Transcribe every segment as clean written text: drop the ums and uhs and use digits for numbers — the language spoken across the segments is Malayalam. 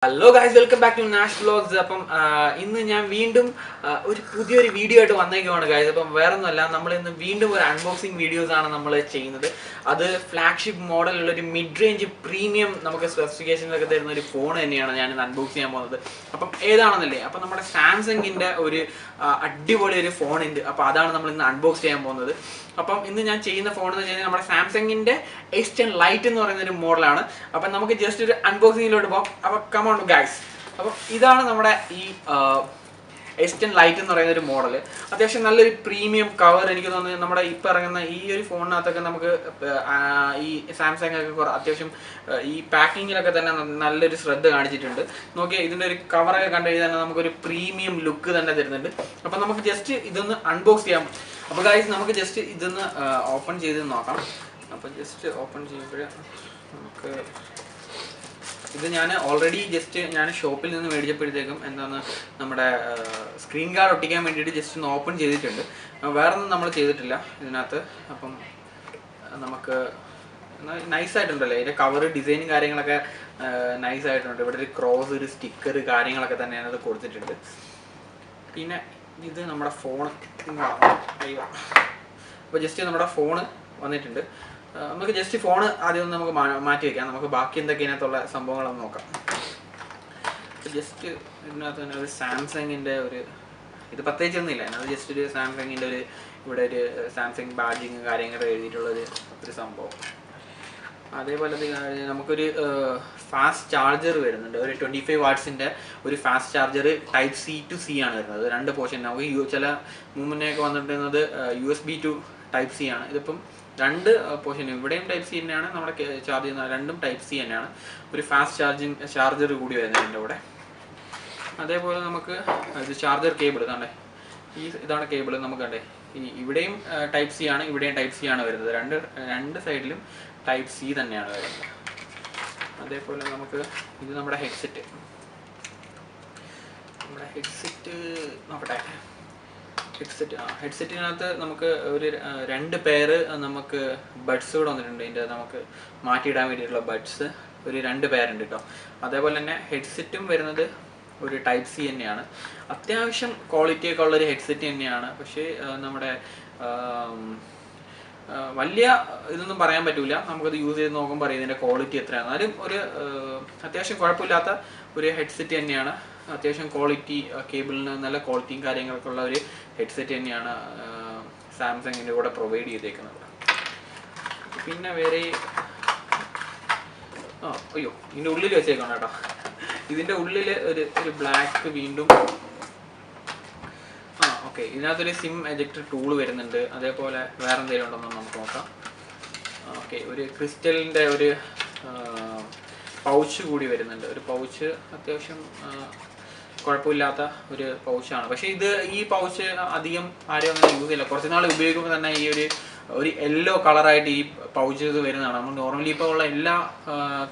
Hello guys, welcome back to Naash vlogs. അപ്പം ഇന്ന് ഞാൻ വീണ്ടും ഒരു പുതിയൊരു വീഡിയോ ആയിട്ട് വന്നേക്കുവാണ് ഗൈസ്. അപ്പം വേറെ ഒന്നുമല്ല, നമ്മൾ ഇന്ന് വീണ്ടും ഒരു അൺബോക്സിങ് വീഡിയോസ് ആണ് നമ്മൾ ചെയ്യുന്നത്. അത് ഫ്ലാഗ്ഷിപ്പ് മോഡലുള്ള ഒരു മിഡ് റേഞ്ച് പ്രീമിയം നമുക്ക് സ്പെസിഫിക്കേഷനിലൊക്കെ തരുന്ന ഒരു ഫോൺ തന്നെയാണ് ഞാൻ ഇന്ന് അൺബോക്സ് ചെയ്യാൻ പോകുന്നത്. അപ്പം ഏതാണെന്നല്ലേ, അപ്പം നമ്മുടെ സാംസങ്ങിൻ്റെ ഒരു അടിപൊളി ഒരു ഫോൺ ഉണ്ട്. അപ്പോൾ അതാണ് നമ്മൾ ഇന്ന് അൺബോക്സ് ചെയ്യാൻ പോകുന്നത്. അപ്പം ഇന്ന് ഞാൻ ചെയ്യുന്ന ഫോൺ എന്ന് വെച്ച് കഴിഞ്ഞാൽ നമ്മുടെ സാംസങ്ങിൻ്റെ S10 Lite എന്ന് പറയുന്ന ഒരു മോഡലാണ്. അപ്പം നമുക്ക് ജസ്റ്റ് ഒരു അൺബോക്സിങ്ങിലോട്ട് പോകാം. അപ്പോൾ കമോൺ ഗൈസ്. അപ്പം ഇതാണ് നമ്മുടെ ഈ S10 Lite എന്ന് പറയുന്ന ഒരു മോഡൽ. അത്യാവശ്യം നല്ലൊരു പ്രീമിയം കവർ. എനിക്ക് തോന്നുന്നത് നമ്മുടെ ഇപ്പം ഇറങ്ങുന്ന ഈ ഒരു ഫോണിനകത്തൊക്കെ നമുക്ക് ഈ സാംസങ് ഒക്കെ അത്യാവശ്യം ഈ പാക്കിങ്ങിലൊക്കെ തന്നെ നല്ലൊരു ശ്രദ്ധ കാണിച്ചിട്ടുണ്ട്. നോക്കിയാൽ ഇതിൻ്റെ ഒരു കവറൊക്കെ കണ്ടു കഴിഞ്ഞാൽ തന്നെ നമുക്കൊരു പ്രീമിയം ലുക്ക് തന്നെ തരുന്നുണ്ട്. അപ്പം നമുക്ക് ജസ്റ്റ് ഇതൊന്ന് അൺബോക്സ് ചെയ്യാം. അപ്പോൾ ഗൈസ് നമുക്ക് ജസ്റ്റ് ഇതൊന്ന് ഓപ്പൺ ചെയ്ത് നോക്കാം. അപ്പോൾ ജസ്റ്റ് ഓപ്പൺ ചെയ്യുമ്പോൾ നമുക്ക് ഇത് ഞാൻ ഓൾറെഡി ഞാൻ ഷോപ്പിൽ നിന്ന് മേടിച്ചപ്പോഴത്തേക്കും എന്താണ് നമ്മുടെ സ്ക്രീൻ ഗാർഡ് ഒട്ടിക്കാൻ വേണ്ടിയിട്ട് ജസ്റ്റ് ഒന്ന് ഓപ്പൺ ചെയ്തിട്ടുണ്ട്. വേറെ ഒന്നും നമ്മൾ ചെയ്തിട്ടില്ല ഇതിനകത്ത്. അപ്പം നമുക്ക് നൈസായിട്ടുണ്ടല്ലോ ഇതിൻ്റെ കവർ ഡിസൈനും കാര്യങ്ങളൊക്കെ നൈസായിട്ടുണ്ട്. ഇവിടെ ഒരു ക്രോസ്, ഒരു സ്റ്റിക്കർ കാര്യങ്ങളൊക്കെ തന്നെ അതിനകത്ത് കൊടുത്തിട്ടുണ്ട്. പിന്നെ ഇത് നമ്മുടെ ഫോൺ. അയ്യോ, അപ്പോൾ ജസ്റ്റ് നമ്മുടെ ഫോണ് വന്നിട്ടുണ്ട്. നമുക്ക് ജസ്റ്റ് ഫോൺ ആദ്യം ഒന്ന് നമുക്ക് മാറ്റി വയ്ക്കാം. നമുക്ക് ബാക്കി എന്തൊക്കെ ഇതിനകത്തുള്ള സംഭവങ്ങളൊന്ന് നോക്കാം. ജസ്റ്റ് ഇതിനകത്ത് തന്നെ ഒരു സാംസങ്ങിൻ്റെ ഒരു ഇത് പ്രത്യേകിച്ചൊന്നുമില്ല. അതിനകത്ത് ജസ്റ്റ് ഒരു സാംസങ്ങിൻ്റെ ഒരു ഇവിടെ ഒരു സാംസങ് ബാഡ്ജിങ് കാര്യങ്ങൾ എഴുതിയിട്ടുള്ളൊരു സംഭവം. അതേപോലെ നമുക്കൊരു ഫാസ്റ്റ് ചാർജർ വരുന്നുണ്ട്. ഒരു 25 വാട്ട്സിൻ്റെ ഒരു fast charger type C to C ആണ് വരുന്നത്. രണ്ട് പോർഷൻ. നമുക്ക് ചില മുന്നേയൊക്കെ വന്നിട്ടുള്ളത് USB to ടൈപ്പ് C ആണ്. ഇതിപ്പം രണ്ട് പോർഷൻ. ഇവിടെയും ടൈപ്പ് C തന്നെയാണ്, നമ്മുടെ ചാർജ് ചെയ്യുന്ന രണ്ടും ടൈപ്പ് C തന്നെയാണ്. ഒരു ഫാസ്റ്റ് ചാർജർ കൂടി വരുന്നതിൻ്റെ കൂടെ. അതേപോലെ നമുക്ക് ഇത് ചാർജർ കേബിൾ കണ്ടേ, ഇതാണ് കേബിൾ. നമുക്ക് കണ്ടേ ഇവിടെയും ടൈപ്പ് C ആണ്, ഇവിടെയും ടൈപ്പ് C ആണ് വരുന്നത്. രണ്ട് സൈഡിലും ടൈപ്പ് C തന്നെയാണ് വരുന്നത്. അതേപോലെ നമുക്ക് ഇത് നമ്മുടെ ഹെഡ്സെറ്റ് നോക്കട്ടെ. ഹെഡ്സെറ്റിനകത്ത് നമുക്ക് ഒരു 2 പെയർ നമുക്ക് ബഡ്സ് കൂടെ വന്നിട്ടുണ്ട്. ഇതിൻ്റെ നമുക്ക് മാറ്റിയിടാൻ വേണ്ടിയിട്ടുള്ള ബഡ്സ് ഒരു 2 പേരുണ്ട് കേട്ടോ. അതേപോലെ തന്നെ ഹെഡ്സെറ്റും വരുന്നത് ഒരു ടൈപ്പ് C തന്നെയാണ്. അത്യാവശ്യം ക്വാളിറ്റിയൊക്കെ ഉള്ളൊരു ഹെഡ്സെറ്റ് തന്നെയാണ്. പക്ഷേ നമ്മുടെ വലിയ ഇതൊന്നും പറയാൻ പറ്റില്ല. നമുക്കത് യൂസ് ചെയ്ത് നോക്കുമ്പോൾ അറിയാം ഇതിൻ്റെ ക്വാളിറ്റി എത്രയാണ്. എന്നാലും ഒരു അത്യാവശ്യം കുഴപ്പമില്ലാത്ത ഒരു ഹെഡ്സെറ്റ് തന്നെയാണ്. അത്യാവശ്യം ക്വാളിറ്റി, കേബിളിന് നല്ല ക്വാളിറ്റിയും കാര്യങ്ങളൊക്കെ ഉള്ള ഒരു ഹെഡ്സെറ്റ് തന്നെയാണ് സാംസങ്ങിൻ്റെ കൂടെ പ്രൊവൈഡ് ചെയ്തേക്കുന്നത്. പിന്നെ വേറെ അയ്യോ, ഇതിൻ്റെ ഉള്ളിൽ വെച്ചേക്കണം കേട്ടോ. ഇതിൻ്റെ ഉള്ളിൽ ഒരു ബ്ലാക്ക് വീണ്ടും ഓക്കെ. ഇതിനകത്തൊരു സിം എജക്ടർ ടൂൾ വരുന്നുണ്ട്. അതേപോലെ വേറെ എന്തെങ്കിലും ഉണ്ടോയെന്ന് നമുക്ക് നോക്കാം. ഓക്കെ, ഒരു ക്രിസ്റ്റലിൻ്റെ ഒരു പൗച്ച് കൂടി വരുന്നുണ്ട്. ഒരു പൗച്ച് അത്യാവശ്യം കുഴപ്പമില്ലാത്ത ഒരു പൗച്ചാണ്. പക്ഷേ ഈ പൗച്ച് അധികം ആരും അങ്ങനെ യൂസ് ചെയ്യില്ല. കുറച്ച് നാൾ ഉപയോഗിക്കുമ്പോൾ തന്നെ ഈ ഒരു യെല്ലോ കളറായിട്ട് ഈ പൗച്ചസ് വരുന്നതാണ്. നമ്മൾ നോർമലി ഇപ്പോൾ ഉള്ള എല്ലാ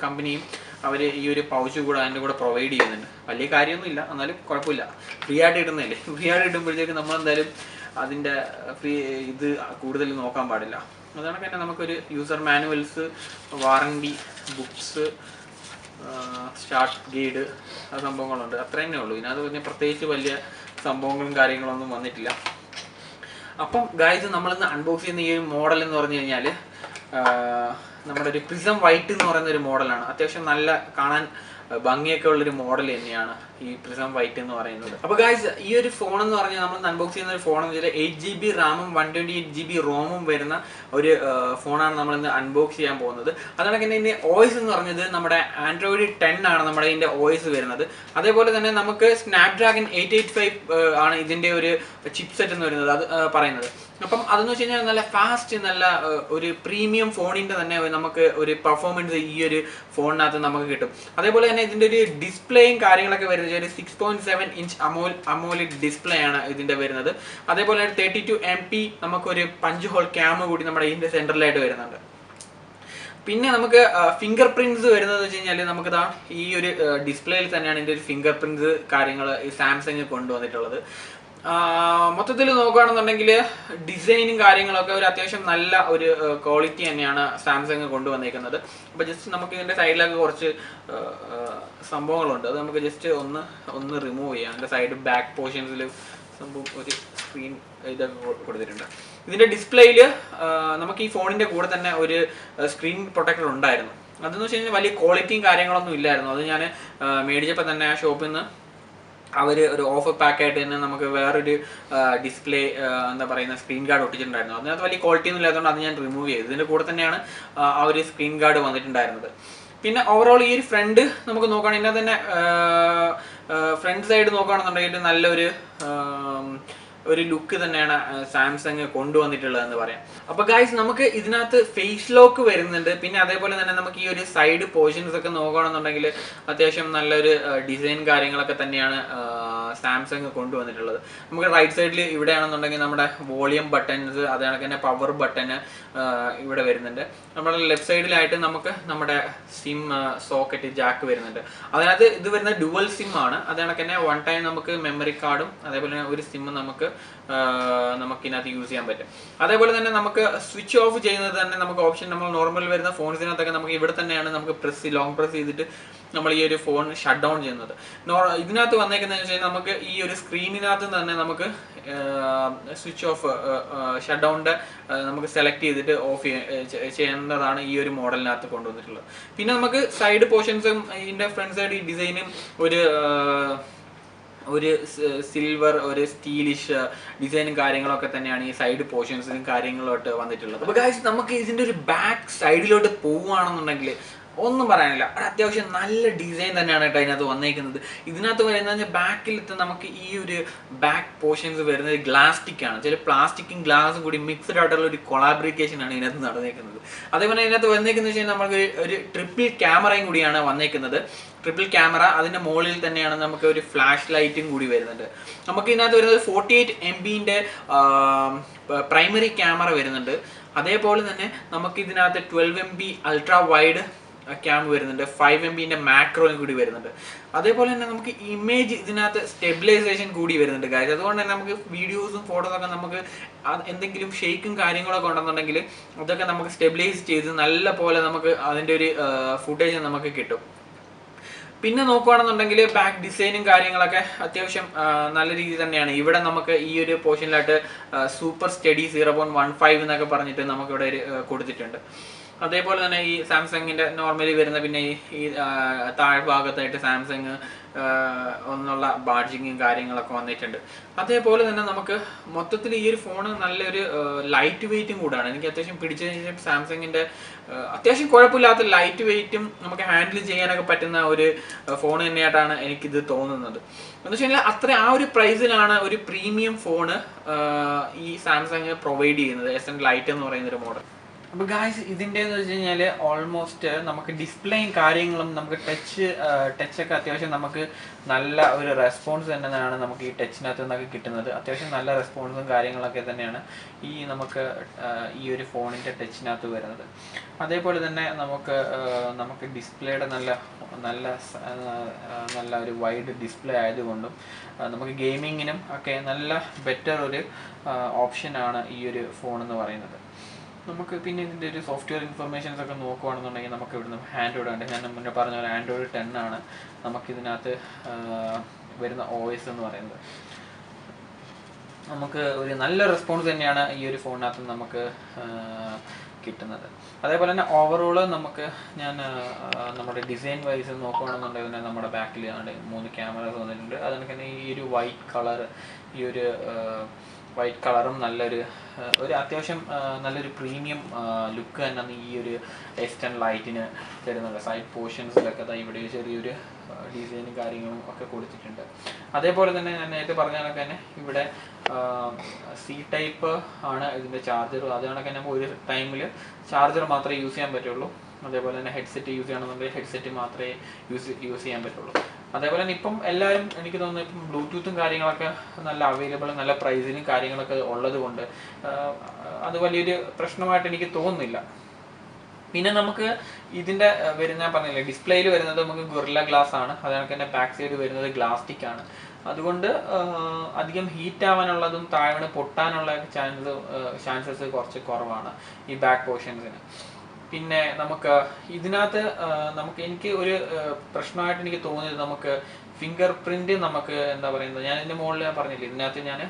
കമ്പനിയും അവർ ഈ ഒരു പൗച്ച് കൂടെ അതിൻ്റെ കൂടെ പ്രൊവൈഡ് ചെയ്യുന്നുണ്ട്. വലിയ കാര്യമൊന്നുമില്ല, എന്നാലും കുഴപ്പമില്ല. ഫ്രീ ആയിട്ട് കിട്ടുന്നില്ലേ. ഫ്രീ ആയിട്ട് കിട്ടുമ്പോഴത്തേക്ക് നമ്മളെന്തായാലും അതിൻ്റെ ഇത് കൂടുതൽ നോക്കാൻ പാടില്ല. അതാണ് തന്നെ നമുക്കൊരു user manuals, warranty, books, start guide, ആ സംഭവങ്ങളുണ്ട്. അത്ര തന്നെ ഉള്ളൂ. ഇതിനകത്ത് പിന്നെ പ്രത്യേകിച്ച് വലിയ സംഭവങ്ങളും കാര്യങ്ങളൊന്നും വന്നിട്ടില്ല. അപ്പം ഗൈസ്, നമ്മളിന്ന് അൺബോക്സ് ചെയ്യുന്ന ഈ ഒരു മോഡൽ എന്ന് പറഞ്ഞു കഴിഞ്ഞാൽ നമ്മുടെ ഒരു പ്രിസം വൈറ്റ് എന്ന് പറയുന്ന ഒരു മോഡലാണ്. അത്യാവശ്യം നല്ല കാണാൻ ഭംഗിയൊക്കെ ഉള്ളൊരു മോഡൽ തന്നെയാണ് ഈ പ്രിസം വൈറ്റ് എന്ന് പറയുന്നത്. അപ്പോൾ ഗൈസ്, ഈ ഒരു ഫോൺ എന്ന് പറഞ്ഞാൽ നമ്മൾ അൺബോക്സ് ചെയ്യുന്ന ഒരു ഫോൺ എന്ന് വെച്ചാൽ 8GB റാമും 128GB റോമും വരുന്ന ഒരു ഫോണാണ് നമ്മൾ ഇന്ന് അൺബോക്സ് ചെയ്യാൻ പോകുന്നത്. അതുകൊണ്ട് തന്നെ ഇതിൻ്റെ OS എന്ന് പറഞ്ഞത് നമ്മുടെ ആൻഡ്രോയിഡ് 10 ആണ് നമ്മുടെ ഇതിൻ്റെ OS വരുന്നത്. അതേപോലെ തന്നെ നമുക്ക് സ്നാപ്ഡ്രാഗൺ 885 ആണ് ഇതിൻ്റെ ഒരു ചിപ്സെറ്റ് എന്ന് വരുന്നത് അത് പറയുന്നത്. അപ്പം അതെന്ന് വെച്ച് കഴിഞ്ഞാൽ നല്ല ഫാസ്റ്റ്, നല്ല ഒരു പ്രീമിയം ഫോണിൻ്റെ തന്നെ നമുക്ക് ഒരു പെർഫോമൻസ് ഈ ഒരു ഫോണിനകത്ത് നമുക്ക് കിട്ടും. അതേപോലെ തന്നെ ഇതിൻ്റെ ഒരു ഡിസ്പ്ലേയും കാര്യങ്ങളൊക്കെ വരുന്നത് ഒരു 6.7 ഇഞ്ച് അമോലെഡ് ഡിസ്പ്ലേ ആണ് ഇതിൻ്റെ വരുന്നത്. അതേപോലെ 32 MP നമുക്കൊരു പഞ്ച് ഹോൾ ക്യാമ കൂടി നമ്മുടെ ഇതിൻ്റെ സെൻറ്ററിലായിട്ട് വരുന്നുണ്ട്. പിന്നെ നമുക്ക് ഫിംഗർ പ്രിന്റ്സ് വരുന്നത് വെച്ച് കഴിഞ്ഞാൽ നമുക്കിതാ ഈ ഒരു ഡിസ്പ്ലേയിൽ തന്നെയാണ് ഇതിൻ്റെ ഒരു ഫിംഗർ പ്രിന്റ്സ് കാര്യങ്ങൾ ഈ സാംസങ് കൊണ്ടുവന്നിട്ടുള്ളത്. മൊത്തത്തിൽ നോക്കുകയാണെന്നുണ്ടെങ്കിൽ ഡിസൈനും കാര്യങ്ങളൊക്കെ ഒരു അത്യാവശ്യം നല്ല ഒരു ക്വാളിറ്റി തന്നെയാണ് സാംസങ് കൊണ്ടുവന്നേക്കുന്നത്. അപ്പോൾ ജസ്റ്റ് നമുക്ക് ഇതിൻ്റെ സൈഡിലൊക്കെ കുറച്ച് സംഭവങ്ങളുണ്ട്, അത് നമുക്ക് ജസ്റ്റ് ഒന്ന് റിമൂവ് ചെയ്യാം. അതിൻ്റെ സൈഡ് ബാക്ക് പോർഷൻസിൽ സംഭവം ഒരു സ്ക്രീൻ ഇതൊക്കെ കൊടുത്തിട്ടുണ്ട്. ഇതിൻ്റെ ഡിസ്പ്ലേയിൽ നമുക്ക് ഈ ഫോണിൻ്റെ കൂടെ തന്നെ ഒരു സ്ക്രീൻ പ്രൊട്ടക്ടർ ഉണ്ടായിരുന്നു. അതെന്ന് വെച്ച് കഴിഞ്ഞാൽ വലിയ ക്വാളിറ്റിയും കാര്യങ്ങളൊന്നും ഇല്ലായിരുന്നു. അത് ഞാൻ മേടിച്ചപ്പോൾ തന്നെ ആ ഷോപ്പിൽ നിന്ന് അവർ ഒരു ഓഫർ പാക്കായിട്ട് തന്നെ നമുക്ക് വേറൊരു ഡിസ്പ്ലേ എന്താ പറയുന്ന സ്ക്രീൻ ഗാർഡ് ഒട്ടിച്ചിട്ടുണ്ടായിരുന്നു. അതിനകത്ത് വലിയ ക്വാളിറ്റി ഒന്നും ഇല്ലാത്തതുകൊണ്ട് അത് ഞാൻ റിമൂവ് ചെയ്തു. ഇതിൻ്റെ കൂടെ തന്നെയാണ് ആ ഒരു സ്ക്രീൻ ഗാർഡ് വന്നിട്ടുണ്ടായിരുന്നത്. പിന്നെ ഓവറോൾ ഈ ഒരു ഫ്രണ്ട് നമുക്ക് നോക്കുകയാണെങ്കിൽ ഇതിനകത്ത് തന്നെ ഫ്രണ്ട് സൈഡ് നോക്കുകയാണെന്നുണ്ടെങ്കിൽ നല്ലൊരു ലുക്ക് തന്നെയാണ് സാംസങ് കൊണ്ടുവന്നിട്ടുള്ളതെന്ന് പറയാം. അപ്പോൾ ഗൈസ് നമുക്ക് ഇതിനകത്ത് ഫേസ് ലോക്ക് വരുന്നുണ്ട്. പിന്നെ അതേപോലെ തന്നെ നമുക്ക് ഈ ഒരു സൈഡ് പോർഷൻസ് ഒക്കെ നോക്കുകയാണെന്നുണ്ടെങ്കിൽ അത്യാവശ്യം നല്ലൊരു ഡിസൈൻ കാര്യങ്ങളൊക്കെ തന്നെയാണ് സാംസങ് കൊണ്ടുവന്നിട്ടുള്ളത്. നമുക്ക് റൈറ്റ് സൈഡിൽ ഇവിടെയാണെന്നുണ്ടെങ്കിൽ നമ്മുടെ വോളിയം ബട്ടൺസ്, അതേകണക്ക് തന്നെ പവർ ബട്ടൺ ഇവിടെ വരുന്നുണ്ട്. നമ്മുടെ ലെഫ്റ്റ് സൈഡിലായിട്ട് നമുക്ക് നമ്മുടെ സിം സോക്കറ്റ് ജാക്ക് വരുന്നുണ്ട്. അതിനകത്ത് ഇത് വരുന്ന ഡുവൽ സിം ആണ്. അതേകണക്ക് തന്നെ വൺ ടൈം നമുക്ക് മെമ്മറി കാർഡും അതേപോലെ തന്നെ ഒരു സിം നമുക്കിതിനകത്ത് യൂസ് ചെയ്യാൻ പറ്റും. അതേപോലെ തന്നെ നമുക്ക് സ്വിച്ച് ഓഫ് ചെയ്യുന്നത് തന്നെ നമുക്ക് ഓപ്ഷൻ നമ്മൾ നോർമൽ വരുന്ന ഫോൺസിനകത്തൊക്കെ നമുക്ക് ഇവിടെ തന്നെയാണ് നമുക്ക് ലോങ് പ്രസ് ചെയ്തിട്ട് നമ്മൾ ഈ ഒരു ഫോൺ ഷട്ട് ഡൗൺ ചെയ്യുന്നത്. ഇതിനകത്ത് വന്നേക്കുന്നതെന്ന് വെച്ച് കഴിഞ്ഞാൽ നമുക്ക് ഈ ഒരു സ്ക്രീനിനകത്ത് തന്നെ നമുക്ക് സ്വിച്ച് ഓഫ് ഷട്ട് ഡൗണിൻ്റെ നമുക്ക് സെലക്ട് ചെയ്തിട്ട് ഓഫ് ചെയ്യുന്നതാണ് ഈ ഒരു മോഡലിനകത്ത് കൊണ്ടുവന്നിട്ടുള്ളത്. പിന്നെ നമുക്ക് സൈഡ് പോർഷൻസും ഇതിൻ്റെ ഫ്രണ്ട് സൈഡ് ഡിസൈനും ഒരു സിൽവർ ഒരു സ്റ്റീലിഷ് ഡിസൈനും കാര്യങ്ങളൊക്കെ തന്നെയാണ് ഈ സൈഡ് പോർഷൻസിനും കാര്യങ്ങളോട്ട് വന്നിട്ടുള്ളത്. അപ്പോൾ ഗൈസ് നമുക്ക് ഇതിൻ്റെ ഒരു ബാക്ക് സൈഡിലോട്ട് പോവുകയാണെന്നുണ്ടെങ്കിൽ ഒന്നും പറയാനില്ല, അത്യാവശ്യം നല്ല ഡിസൈൻ തന്നെയാണ് കേട്ടോ അതിനകത്ത് വന്നേക്കുന്നത്. ഇതിനകത്ത് വരുന്നത് ബാക്കിലത്തെ നമുക്ക് ഈ ഒരു ബാക്ക് പോർഷൻസ് വരുന്നത് ഗ്ലാസ്റ്റിക് ആണ്. ചില പ്ലാസ്റ്റിക്കും ഗ്ലാസും കൂടി മിക്സ്ഡ് ആയിട്ടുള്ള ഒരു കൊളാബറേഷൻ ആണ് ഇതിനകത്ത് നടന്നേക്കുന്നത്. അതേപോലെ ഇതിനകത്ത് വന്നേക്കുന്നത് വെച്ച് കഴിഞ്ഞാൽ നമുക്ക് ഒരു ട്രിപ്പിൾ ക്യാമറയും കൂടിയാണ് വന്നേക്കുന്നത്. ട്രിപ്പിൾ ക്യാമറ, അതിൻ്റെ മുകളിൽ തന്നെയാണ് നമുക്ക് ഒരു ഫ്ലാഷ് ലൈറ്റും കൂടി വരുന്നുണ്ട്. നമുക്ക് ഇതിനകത്ത് വരുന്നത് 48 MB പ്രൈമറി ക്യാമറ വരുന്നുണ്ട്. അതേപോലെ തന്നെ നമുക്ക് ഇതിനകത്ത് 12 MB അൾട്രാ വൈഡ് ക്യാം വരുന്നുണ്ട്, 5 MB മാക്രോയും കൂടി വരുന്നുണ്ട്. അതേപോലെ തന്നെ നമുക്ക് ഇമേജ് ഇതിനകത്ത് സ്റ്റെബിലൈസേഷൻ കൂടി വരുന്നുണ്ട് കാര്യം. അതുകൊണ്ട് തന്നെ നമുക്ക് വീഡിയോസും ഫോട്ടോസൊക്കെ നമുക്ക് എന്തെങ്കിലും ഷെയ്ക്കും കാര്യങ്ങളൊക്കെ ഉണ്ടെന്നുണ്ടെങ്കിൽ അതൊക്കെ നമുക്ക് സ്റ്റെബിലൈസ് ചെയ്ത് നല്ല പോലെ നമുക്ക് അതിൻ്റെ ഒരു ഫുട്ടേജ് നമുക്ക് കിട്ടും. പിന്നെ നോക്കുകയാണെന്നുണ്ടെങ്കിൽ ബാക്ക് ഡിസൈനും കാര്യങ്ങളൊക്കെ അത്യാവശ്യം നല്ല രീതിയിൽ തന്നെയാണ്. ഇവിടെ നമുക്ക് ഈ ഒരു പോർഷനിലായിട്ട് സൂപ്പർ സ്റ്റഡി 0.15 എന്നൊക്കെ പറഞ്ഞിട്ട് നമുക്കിവിടെ കൊടുത്തിട്ടുണ്ട്. അതേപോലെ തന്നെ ഈ സാംസങ്ങിൻ്റെ നോർമലി വരുന്ന പിന്നെ ഈ താഴ്ഭാഗത്തായിട്ട് സാംസങ് ഒന്നുള്ള ബാഡ്ജിങ്ങും കാര്യങ്ങളൊക്കെ വന്നിട്ടുണ്ട്. അതേപോലെ തന്നെ നമുക്ക് മൊത്തത്തിൽ ഈ ഒരു ഫോണ് നല്ലൊരു ലൈറ്റ് വെയ്റ്റും കൂടാണ്. എനിക്ക് അത്യാവശ്യം പിടിച്ച സാംസങ്ങിൻ്റെ അത്യാവശ്യം കുഴപ്പമില്ലാത്ത ലൈറ്റ് വെയ്റ്റും നമുക്ക് ഹാൻഡിൽ ചെയ്യാനൊക്കെ പറ്റുന്ന ഒരു ഫോൺ തന്നെയായിട്ടാണ് എനിക്കിത് തോന്നുന്നത്. എന്ന് വെച്ച് കഴിഞ്ഞാൽ അത്ര ആ ഒരു പ്രൈസിലാണ് ഒരു പ്രീമിയം ഫോണ് ഈ സാംസങ് പ്രൊവൈഡ് ചെയ്യുന്നത്, S10 Lite എന്ന് പറയുന്നൊരു മോഡൽ. അപ്പോൾ ഗായ്സ് ഇതിൻ്റെന്ന് വെച്ച് കഴിഞ്ഞാൽ ഓൾമോസ്റ്റ് നമുക്ക് ഡിസ്പ്ലേയും കാര്യങ്ങളും നമുക്ക് ടച്ചൊക്കെ അത്യാവശ്യം നമുക്ക് നല്ല ഒരു റെസ്പോൺസ് തന്നെയാണ് നമുക്ക് ഈ ടച്ചിനകത്ത് നിന്നൊക്കെ കിട്ടുന്നത്. അത്യാവശ്യം നല്ല റെസ്പോൺസും കാര്യങ്ങളൊക്കെ തന്നെയാണ് നമുക്ക് ഈ ഒരു ഫോണിൻ്റെ ടച്ചിനകത്ത് വരുന്നത്. അതേപോലെ തന്നെ നമുക്ക് ഡിസ്പ്ലേയുടെ നല്ല ഒരു വൈഡ് ഡിസ്പ്ലേ ആയതുകൊണ്ടും നമുക്ക് ഗെയിമിങ്ങിനും ഒക്കെ നല്ല ബെറ്റർ ഒരു ഓപ്ഷനാണ് ഈ ഒരു ഫോൺ എന്ന് പറയുന്നത്. നമുക്ക് പിന്നെ ഇതിൻ്റെ ഒരു സോഫ്റ്റ്വെയർ ഇൻഫർമേഷൻസ് ഒക്കെ നോക്കുകയാണെന്നുണ്ടെങ്കിൽ നമുക്ക് ഇവിടുന്ന് ആൻഡ്രോയിഡ് ഉണ്ട്. ഞാൻ മുന്നേ പറഞ്ഞ പോലെ Android 10 ആണ് നമുക്കിതിനകത്ത് വരുന്ന OS എന്ന് പറയുന്നത്. നമുക്ക് ഒരു നല്ല റെസ്പോൺസ് തന്നെയാണ് ഈ ഒരു ഫോണിനകത്ത് നമുക്ക് കിട്ടുന്നത്. അതേപോലെ തന്നെ ഓവറോൾ നമ്മുടെ ഡിസൈൻ വൈസ് നോക്കുകയാണെന്നുണ്ടെങ്കിൽ തന്നെ നമ്മുടെ ബാക്കിൽ 3 ക്യാമറാസ് വന്നിട്ടുണ്ട്. അതുകൊണ്ട് തന്നെ ഈ ഒരു വൈറ്റ് കളറും നല്ലൊരു അത്യാവശ്യം നല്ലൊരു പ്രീമിയം ലുക്ക് തന്നെയാണ് ഈ ഒരു S10 ലൈറ്റിന് തരുന്നുണ്ട്. സൈഡ് പോർഷൻസിലൊക്കെ ഇവിടെ ചെറിയൊരു ഡിസൈനും കാര്യങ്ങളും ഒക്കെ കൊടുത്തിട്ടുണ്ട്. അതേപോലെ തന്നെ ഞാൻ നേരത്തെ പറഞ്ഞ കണക്ക് തന്നെ ഇവിടെ C ടൈപ്പ് ആണ് ഇതിൻ്റെ ചാർജർ. അത് കണക്ക് തന്നെ ഒരു ടൈമിൽ ചാർജർ മാത്രമേ യൂസ് ചെയ്യാൻ പറ്റുള്ളൂ. അതേപോലെ തന്നെ ഹെഡ്സെറ്റ് യൂസ് ചെയ്യണമെന്നുണ്ടെങ്കിൽ ഹെഡ്സെറ്റ് മാത്രമേ യൂസ് ചെയ്യാൻ പറ്റുള്ളൂ. അതേപോലെ തന്നെ ഇപ്പം എല്ലാവരും എനിക്ക് തോന്നുന്നു ഇപ്പം ബ്ലൂടൂത്തും കാര്യങ്ങളൊക്കെ നല്ല അവൈലബിൾ, നല്ല പ്രൈസിലും കാര്യങ്ങളൊക്കെ ഉള്ളത് കൊണ്ട് അത് വലിയൊരു പ്രശ്നമായിട്ട് എനിക്ക് തോന്നുന്നില്ല. പിന്നെ നമുക്ക് ഇതിൻ്റെ ഞാൻ പറഞ്ഞില്ലേ ഡിസ്പ്ലേയിൽ വരുന്നത് നമുക്ക് ഗൊറില്ല ഗ്ലാസ് ആണ്. അതുകണക്ക് തന്നെ ബാക്ക് സൈഡ് വരുന്നത് ഗ്ലാസ്റ്റിക് ആണ്. അതുകൊണ്ട് അധികം ഹീറ്റ് ആവാനുള്ളതും താഴെ പൊട്ടാനുള്ള ചാൻസസ് കുറച്ച് കുറവാണ് ഈ ബാക്ക് പോർഷൻസിന്. പിന്നെ നമുക്ക് ഇതിനകത്ത് എനിക്ക് ഒരു പ്രശ്നമായിട്ട് എനിക്ക് തോന്നിയത്, നമുക്ക് ഫിംഗർ പ്രിന്റ് നമുക്ക് എന്താ പറയുന്നത്, ഞാൻ ഇതിന്റെ മുകളിൽ പറഞ്ഞില്ലേ, ഇതിനകത്ത് ഞാൻ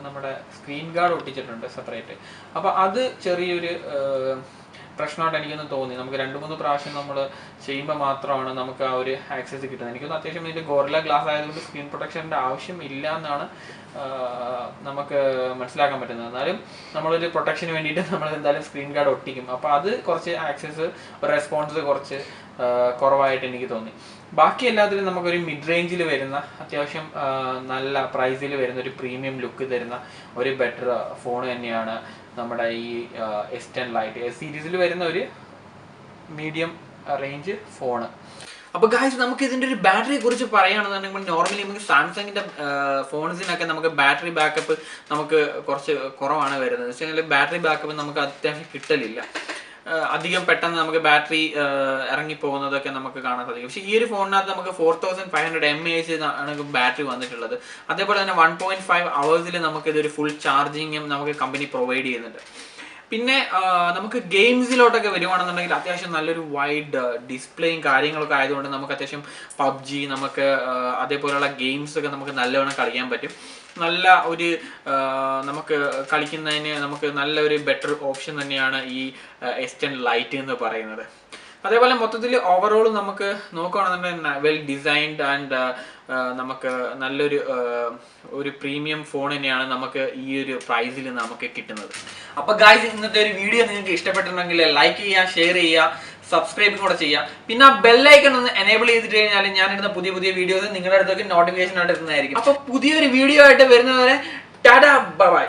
നമ്മുടെ സ്ക്രീൻ ഗാർഡ് ഒട്ടിച്ചിട്ടുണ്ട് സെപ്പറേറ്റ്. അപ്പോൾ അത് ചെറിയൊരു പ്രശ്നമായിട്ട് എനിക്കൊന്ന് തോന്നി. നമുക്ക് 2-3 പ്രാവശ്യം നമ്മൾ ചെയ്യുമ്പോൾ മാത്രമാണ് നമുക്ക് ആ ഒരു ആക്സസ് കിട്ടുന്നത്. എനിക്കൊന്ന് അത്യാവശ്യം ഇതിന്റെ ഗോറില്ല ഗ്ലാസ് ആയതുകൊണ്ട് സ്ക്രീൻ പ്രൊട്ടക്ഷൻ്റെ ആവശ്യം ഇല്ല എന്നാണ് നമുക്ക് മനസ്സിലാക്കാൻ പറ്റുന്നത്. എന്നാലും നമ്മളൊരു പ്രൊട്ടക്ഷന് വേണ്ടിയിട്ട് നമ്മൾ എന്തായാലും സ്ക്രീൻ ഗാർഡ് ഒട്ടിക്കും. അപ്പോൾ അത് കുറച്ച് ആക്സസ് റെസ്പോൺസ് കുറച്ച് കുറവായിട്ട് എനിക്ക് തോന്നി. ബാക്കി എല്ലാത്തിലും നമുക്കൊരു മിഡ് റേഞ്ചിൽ വരുന്ന, അത്യാവശ്യം നല്ല പ്രൈസിൽ വരുന്ന, ഒരു പ്രീമിയം ലുക്ക് തരുന്ന ഒരു ബെറ്റർ ഫോൺ തന്നെയാണ് നമ്മുടെ ഈ S10 Lite. സീരീസിൽ വരുന്ന ഒരു മീഡിയം റേഞ്ച് ഫോണ്. അപ്പോൾ ഗായ്സ്, നമുക്ക് ഇതിൻ്റെ ഒരു ബാറ്ററിയെ കുറിച്ച് പറയുകയാണെന്നുണ്ടെങ്കിൽ, നോർമലി നമുക്ക് സാംസങ്ങിൻ്റെ ഫോൺസിനൊക്കെ നമുക്ക് ബാറ്ററി ബാക്കപ്പ് നമുക്ക് കുറച്ച് കുറവാണ് വരുന്നത്. വെച്ചാൽ ബാറ്ററി ബാക്കപ്പ് നമുക്ക് അത്യാവശ്യം കിട്ടലില്ല. അധികം പെട്ടെന്ന് നമുക്ക് ബാറ്ററി ഇറങ്ങിപ്പോകുന്നതൊക്കെ നമുക്ക് കാണാൻ സാധിക്കും. പക്ഷേ ഈ ഒരു ഫോണിനകത്ത് നമുക്ക് 4500 mAh ആണ് ബാറ്ററി വന്നിട്ടുള്ളത്. അതേപോലെ തന്നെ 1.5 hours നമുക്ക് ഇതൊരു ഫുൾ ചാർജിങ്ങും നമുക്ക് കമ്പനി പ്രൊവൈഡ് ചെയ്യുന്നുണ്ട്. പിന്നെ നമുക്ക് ഗെയിംസിലോട്ടൊക്കെ വരുവാണെന്നുണ്ടെങ്കിൽ അത്യാവശ്യം നല്ലൊരു വൈഡ് ഡിസ്പ്ലേയും കാര്യങ്ങളൊക്കെ ആയതുകൊണ്ട് നമുക്ക് അത്യാവശ്യം PUBG, നമുക്ക് അതേപോലെയുള്ള ഗെയിംസ് ഒക്കെ നമുക്ക് നല്ലവണ്ണം കളിക്കാൻ പറ്റും. നല്ല ഒരു നമുക്ക് കളിക്കുന്നതിന് നമുക്ക് നല്ലൊരു ബെറ്റർ ഓപ്ഷൻ തന്നെയാണ് ഈ S10 Lite എന്ന് പറയുന്നത്. അതേപോലെ മൊത്തത്തിൽ ഓവറോൾ നമുക്ക് നോക്കുകയാണെന്നുണ്ടെങ്കിൽ വെൽ ഡിസൈൻഡ് ആൻഡ് നമുക്ക് നല്ലൊരു ഒരു പ്രീമിയം ഫോൺ തന്നെയാണ് നമുക്ക് ഈ ഒരു പ്രൈസിൽ നമുക്ക് കിട്ടുന്നത്. അപ്പോൾ ഗായ്സ്, ഇന്നത്തെ ഒരു വീഡിയോ നിങ്ങൾക്ക് ഇഷ്ടപ്പെട്ടിട്ടുണ്ടെങ്കിൽ ലൈക്ക് ചെയ്യുക, ഷെയർ ചെയ്യുക, സബ്സ്ക്രൈബ് കൂടെ ചെയ്യുക. പിന്നെ ആ ബെല്ലൈക്കൺ ഒന്ന് എനേബിൾ ചെയ്തിട്ട് കഴിഞ്ഞാൽ ഞാനിടുന്ന പുതിയ പുതിയ വീഡിയോസ് നിങ്ങളുടെ അടുത്തേക്ക് നോട്ടിഫിക്കേഷൻ ആയിട്ട് എത്തുന്നതായിരിക്കും. അപ്പോൾ പുതിയൊരു വീഡിയോ ആയിട്ട് വരുന്നവരെ ടാറ്റാ ബൈ.